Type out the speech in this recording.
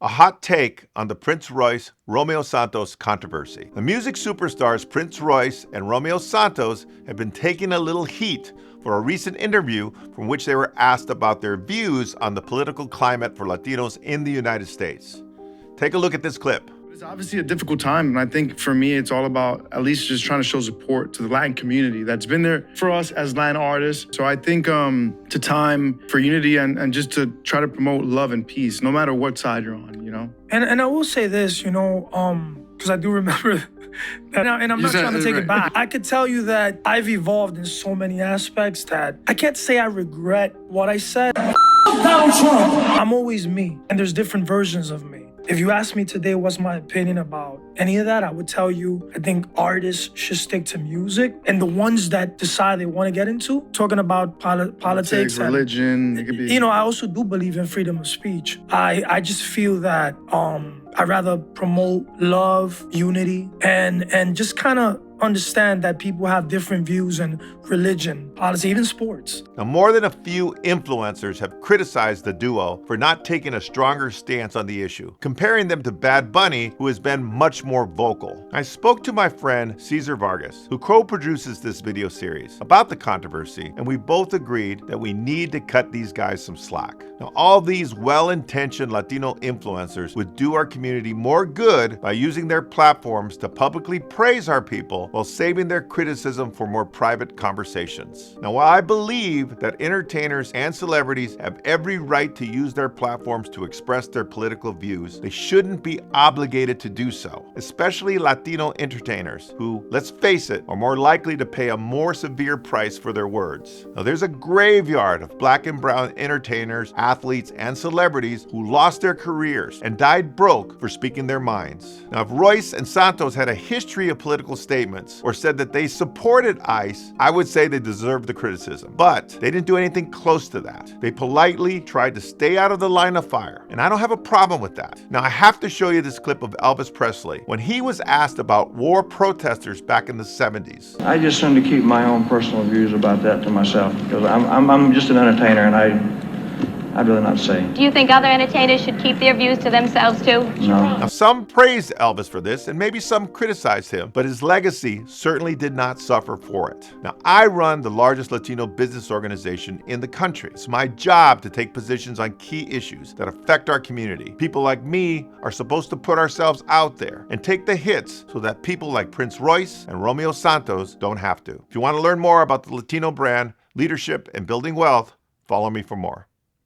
A hot take on the Prince Royce Romeo Santos controversy. The music superstars Prince Royce and Romeo Santos have been taking a little heat for a recent interview from which they were asked about their views on the political climate for Latinos in the United States. Take a look at this clip. It's obviously a difficult time, and I think for me, it's all about at least just trying to show support to the Latin community that's been there for us as Latin artists. So I think it's a time for unity and just to try to promote love and peace, no matter what side you're on, you know? And I will say this, because I do remember that, and I'm not trying to take it back. I could tell you that I've evolved in so many aspects that I can't say I regret what I said. Donald Trump. I'm always me, and there's different versions of me. If you ask me today what's my opinion about any of that, I would tell you I think artists should stick to music, and the ones that decide they want to get into talking about politics, religion. It could be... I also do believe in freedom of speech. I just feel that I'd rather promote love, unity, and just kind of understand that people have different views in religion, policy, even sports. Now, more than a few influencers have criticized the duo for not taking a stronger stance on the issue, comparing them to Bad Bunny, who has been much more vocal. I spoke to my friend Cesar Vargas, who co-produces this video series, about the controversy, and we both agreed that we need to cut these guys some slack. Now, all these well-intentioned Latino influencers would do our community more good by using their platforms to publicly praise our people while saving their criticism for more private conversations. Now, while I believe that entertainers and celebrities have every right to use their platforms to express their political views, they shouldn't be obligated to do so, especially Latino entertainers who, let's face it, are more likely to pay a more severe price for their words. Now, there's a graveyard of black and brown entertainers, athletes, and celebrities who lost their careers and died broke for speaking their minds. Now, if Royce and Santos had a history of political statements or said that they supported ICE, I would say they deserve the criticism. But they didn't do anything close to that. They politely tried to stay out of the line of fire, and I don't have a problem with that. Now, I have to show you this clip of Elvis Presley when he was asked about war protesters back in the 70s. I just tend to keep my own personal views about that to myself because I'm just an entertainer, and I'd rather not say. Do you think other entertainers should keep their views to themselves too? No. Now, some praised Elvis for this, and maybe some criticized him, but his legacy certainly did not suffer for it. Now, I run the largest Latino business organization in the country. It's my job to take positions on key issues that affect our community. People like me are supposed to put ourselves out there and take the hits so that people like Prince Royce and Romeo Santos don't have to. If you want to learn more about the Latino brand, leadership, and building wealth, follow me for more.